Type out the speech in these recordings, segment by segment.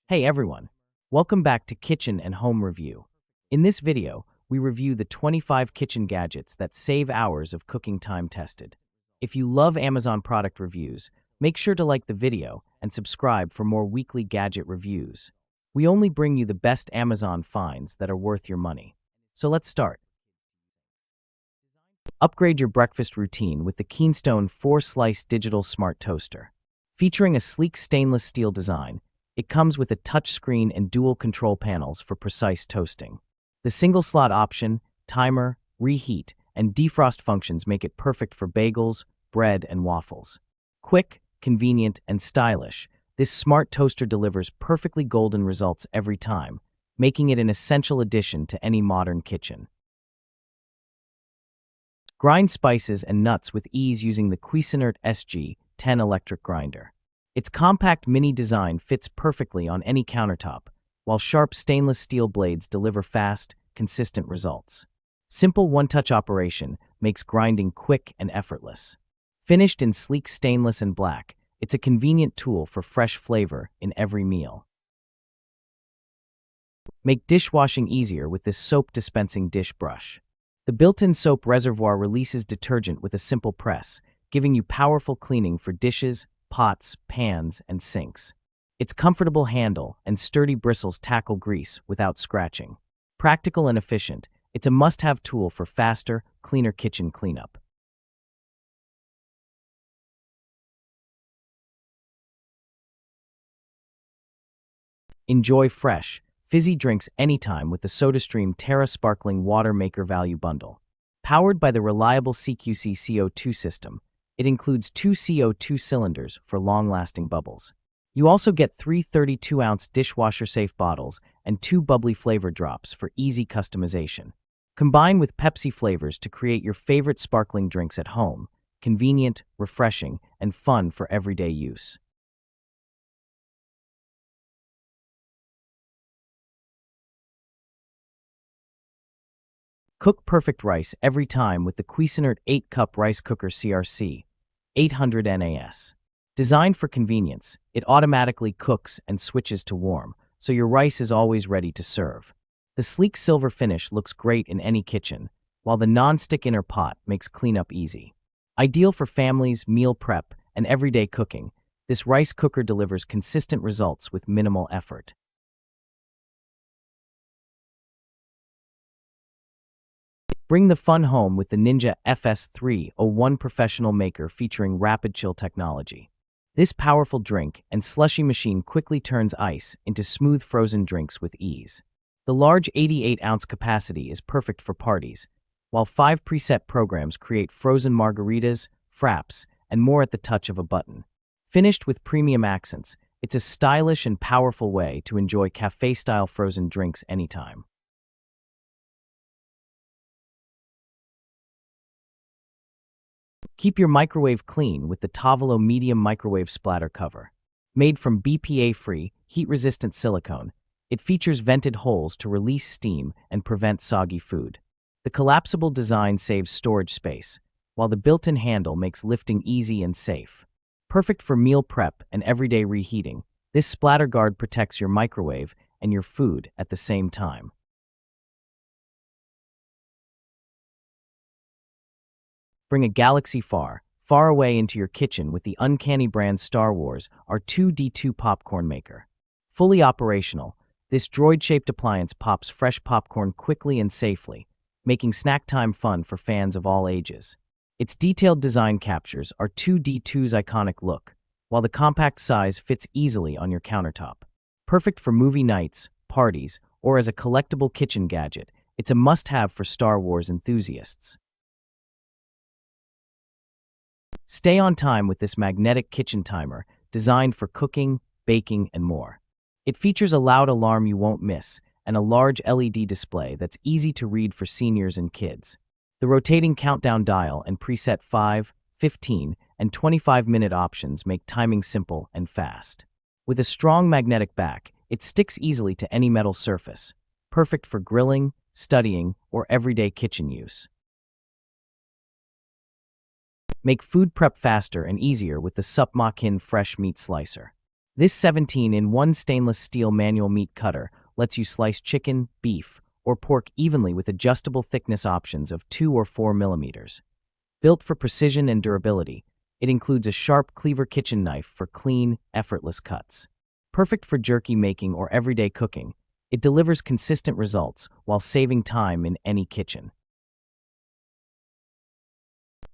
Hey everyone, welcome back to Kitchen and Home Review. In this video, we review the 25 kitchen gadgets that save hours of cooking time tested. If you love Amazon product reviews, make sure to like the video and subscribe for more weekly gadget reviews. We only bring you the best Amazon finds that are worth your money. So let's start. Upgrade your breakfast routine with the Keystone 4-slice digital smart toaster. Featuring a sleek stainless steel design, it comes with a touchscreen and dual control panels for precise toasting. The single-slot option, timer, reheat, and defrost functions make it perfect for bagels, bread, and waffles. Quick, convenient, and stylish, this smart toaster delivers perfectly golden results every time, making it an essential addition to any modern kitchen. Grind spices and nuts with ease using the Cuisinart SG-10 electric grinder. Its compact mini design fits perfectly on any countertop, while sharp stainless steel blades deliver fast, consistent results. Simple one-touch operation makes grinding quick and effortless. Finished in sleek stainless and black, it's a convenient tool for fresh flavor in every meal. Make dishwashing easier with this soap dispensing dish brush. The built-in soap reservoir releases detergent with a simple press, giving you powerful cleaning for dishes, pots, pans, and sinks. Its comfortable handle and sturdy bristles tackle grease without scratching. Practical and efficient, it's a must-have tool for faster, cleaner kitchen cleanup. Enjoy fresh, fizzy drinks anytime with the SodaStream Terra Sparkling Water Maker Value Bundle. Powered by the reliable CQC CO2 system, it includes 2 CO2 cylinders for long-lasting bubbles. You also get 3 32-ounce dishwasher-safe bottles and 2 bubbly flavor drops for easy customization. Combine with Pepsi flavors to create your favorite sparkling drinks at home, convenient, refreshing, and fun for everyday use. Cook perfect rice every time with the Cuisinart 8-cup rice cooker CRC 800 NAS. Designed for convenience, it automatically cooks and switches to warm, so your rice is always ready to serve. The sleek silver finish looks great in any kitchen, while the non-stick inner pot makes cleanup easy. Ideal for families, meal prep, and everyday cooking, this rice cooker delivers consistent results with minimal effort. Bring the fun home with the Ninja FS301 professional maker featuring rapid chill technology. This powerful drink and slushy machine quickly turns ice into smooth frozen drinks with ease. The large 88-ounce capacity is perfect for parties, while 5 preset programs create frozen margaritas, fraps, and more at the touch of a button. Finished with premium accents, it's a stylish and powerful way to enjoy cafe-style frozen drinks anytime. Keep your microwave clean with the Tavolo Medium Microwave Splatter Cover. Made from BPA-free, heat-resistant silicone, it features vented holes to release steam and prevent soggy food. The collapsible design saves storage space, while the built-in handle makes lifting easy and safe. Perfect for meal prep and everyday reheating, this splatter guard protects your microwave and your food at the same time. Bring a galaxy far away into your kitchen with the Uncanny brand Star Wars R2-D2 popcorn maker. Fully operational, this droid-shaped appliance pops fresh popcorn quickly and safely, making snack time fun for fans of all ages. Its detailed design captures R2-D2's iconic look, while the compact size fits easily on your countertop. Perfect for movie nights, parties, or as a collectible kitchen gadget, it's a must-have for Star Wars enthusiasts. Stay on time with this magnetic kitchen timer designed for cooking, baking, and more. It features a loud alarm you won't miss and a large LED display that's easy to read for seniors and kids. The rotating countdown dial and preset 5, 15, and 25-minute options make timing simple and fast. With a strong magnetic back, it sticks easily to any metal surface, perfect for grilling, studying, or everyday kitchen use. Make food prep faster and easier with the Supmakin Fresh Meat Slicer. This 17-in-1 stainless steel manual meat cutter lets you slice chicken, beef, or pork evenly with adjustable thickness options of 2 or 4 millimeters. Built for precision and durability, it includes a sharp cleaver kitchen knife for clean, effortless cuts. Perfect for jerky making or everyday cooking, it delivers consistent results while saving time in any kitchen.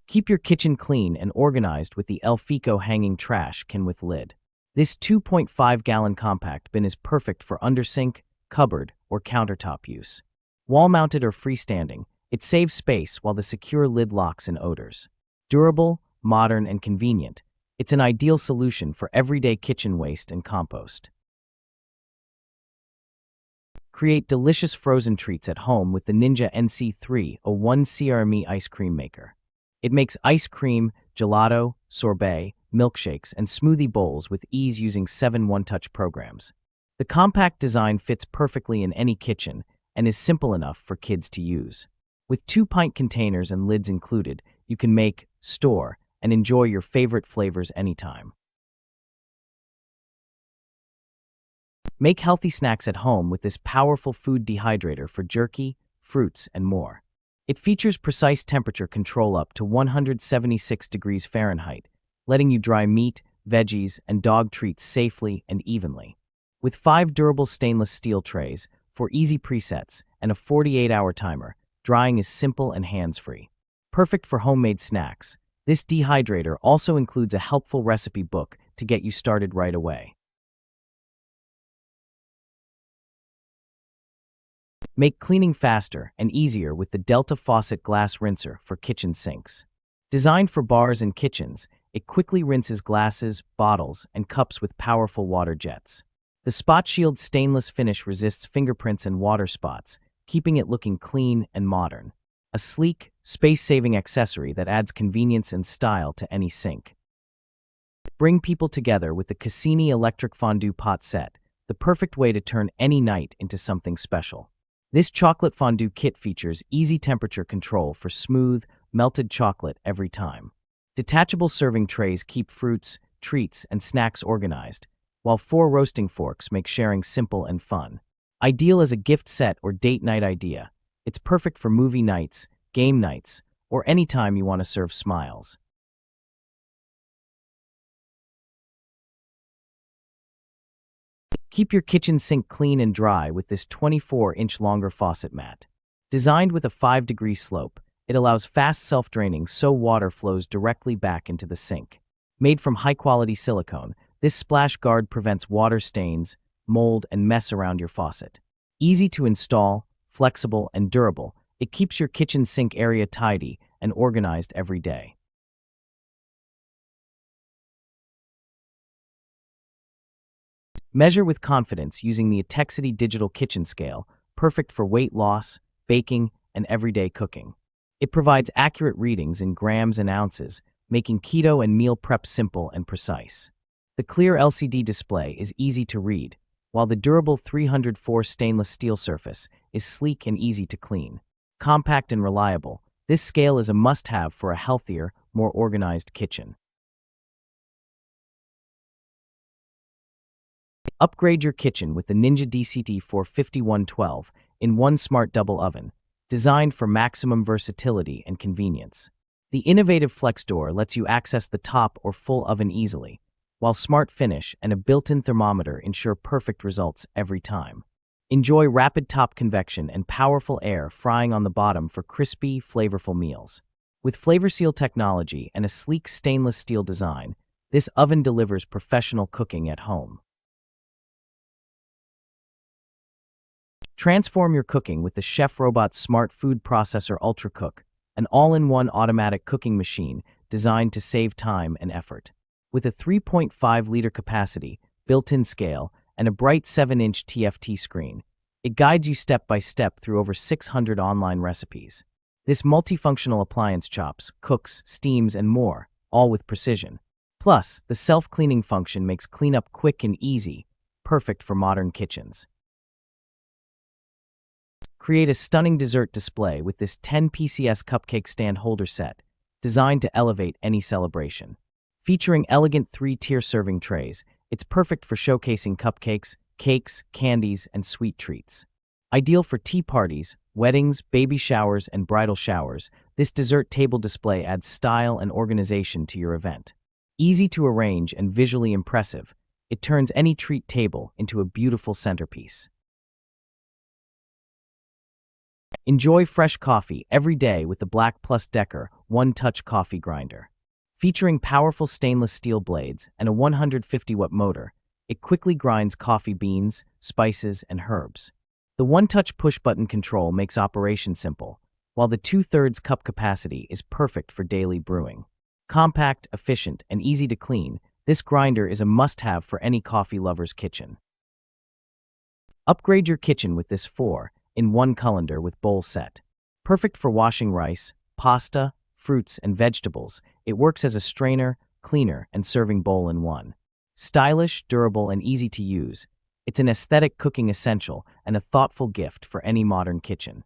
Keep your kitchen clean and organized with the El Fico hanging trash can with lid. This 2.5-gallon compact bin is perfect for undersink, cupboard, or countertop use. Wall-mounted or freestanding, it saves space while the secure lid locks in odors. Durable, modern, and convenient, it's an ideal solution for everyday kitchen waste and compost. Create delicious frozen treats at home with the Ninja NC3, a 1CRME ice cream maker. It makes ice cream, gelato, sorbet, milkshakes, and smoothie bowls with ease using 7 one-touch programs. The compact design fits perfectly in any kitchen and is simple enough for kids to use. With 2-pint containers and lids included, you can make, store, and enjoy your favorite flavors anytime. Make healthy snacks at home with this powerful food dehydrator for jerky, fruits, and more. It features precise temperature control up to 176 degrees Fahrenheit, letting you dry meat, veggies, and dog treats safely and evenly. With 5 durable stainless steel trays for easy presets and a 48-hour timer, drying is simple and hands-free. Perfect for homemade snacks, this dehydrator also includes a helpful recipe book to get you started right away. Make cleaning faster and easier with the Delta Faucet glass rinser for kitchen sinks. Designed for bars and kitchens, it quickly rinses glasses, bottles, and cups with powerful water jets. The Spot Shield stainless finish resists fingerprints and water spots, keeping it looking clean and modern. A sleek, space-saving accessory that adds convenience and style to any sink. Bring people together with the Cassini electric fondue pot set, the perfect way to turn any night into something special. This chocolate fondue kit features easy temperature control for smooth, melted chocolate every time. Detachable serving trays keep fruits, treats, and snacks organized, while 4 roasting forks make sharing simple and fun. Ideal as a gift set or date night idea, it's perfect for movie nights, game nights, or any time you want to serve smiles. Keep your kitchen sink clean and dry with this 24-inch longer faucet mat. Designed with a 5-degree slope, it allows fast self-draining so water flows directly back into the sink. Made from high-quality silicone, this splash guard prevents water stains, mold, and mess around your faucet. Easy to install, flexible, and durable, it keeps your kitchen sink area tidy and organized every day. Measure with confidence using the Atexity digital kitchen scale, perfect for weight loss, baking, and everyday cooking. It provides accurate readings in grams and ounces, making keto and meal prep simple and precise. The clear LCD display is easy to read, while the durable 304 stainless steel surface is sleek and easy to clean. Compact and reliable, this scale is a must-have for a healthier, more organized kitchen. Upgrade your kitchen with the Ninja DCT-45112 in 1 smart double oven, designed for maximum versatility and convenience. The innovative flex door lets you access the top or full oven easily, while smart finish and a built-in thermometer ensure perfect results every time. Enjoy rapid top convection and powerful air frying on the bottom for crispy, flavorful meals. With Flavor Seal technology and a sleek stainless steel design, this oven delivers professional cooking at home. Transform your cooking with the Chef Robot Smart Food Processor Ultra Cook, an all-in-one automatic cooking machine designed to save time and effort. With a 3.5-liter capacity, built-in scale, and a bright 7-inch TFT screen, it guides you step by step through over 600 online recipes. This multifunctional appliance chops, cooks, steams, and more, all with precision. Plus, the self-cleaning function makes cleanup quick and easy, perfect for modern kitchens. Create a stunning dessert display with this 10 PCS cupcake stand holder set, designed to elevate any celebration. Featuring elegant 3-tier serving trays, It's perfect for showcasing cupcakes, cakes, candies, and sweet treats. Ideal for tea parties, weddings, baby showers, and bridal showers, this dessert table display adds style and organization to your event. Easy to arrange and visually impressive, it turns any treat table into a beautiful centerpiece. Enjoy fresh coffee every day with the Black Plus Decker one-touch coffee grinder. Featuring powerful stainless steel blades and a 150-watt motor, it quickly grinds coffee beans, spices, and herbs. The one-touch push-button control makes operation simple, while the 2/3 cup capacity is perfect for daily brewing. Compact, efficient, and easy to clean, this grinder is a must-have for any coffee lover's kitchen. Upgrade your kitchen with this 4-in-1 colander with bowl set. Perfect for washing rice, pasta, fruits, and vegetables, it works as a strainer, cleaner, and serving bowl in one. Stylish, durable, and easy to use, it's an aesthetic cooking essential and a thoughtful gift for any modern kitchen.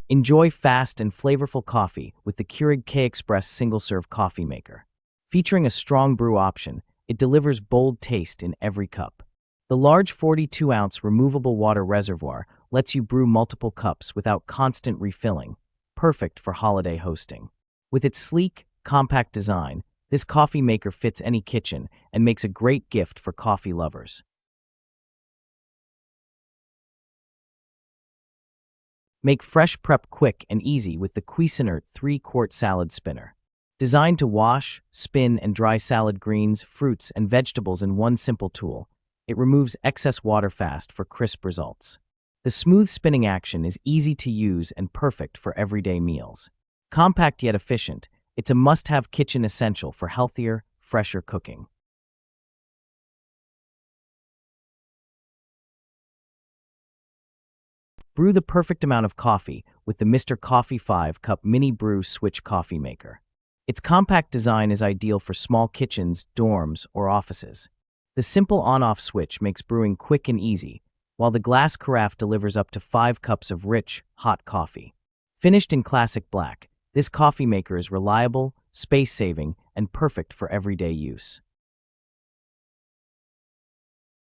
Enjoy fast and flavorful coffee with the Keurig K-Express single-serve coffee maker. Featuring a strong brew option, it delivers bold taste in every cup. The large 42-ounce removable water reservoir lets you brew multiple cups without constant refilling, perfect for holiday hosting. With its sleek, compact design, this coffee maker fits any kitchen and makes a great gift for coffee lovers. Make fresh prep quick and easy with the Cuisinart 3-quart salad spinner. Designed to wash, spin, and dry salad greens, fruits, and vegetables in one simple tool, it removes excess water fast for crisp results. The smooth spinning action is easy to use and perfect for everyday meals. Compact yet efficient, it's a must-have kitchen essential for healthier, fresher cooking. Brew the perfect amount of coffee with the Mr. Coffee 5-cup mini brew switch coffee maker. Its compact design is ideal for small kitchens, dorms, or offices. The simple on-off switch makes brewing quick and easy, while the glass carafe delivers up to 5 cups of rich, hot coffee. Finished in classic black, this coffee maker is reliable, space-saving, and perfect for everyday use.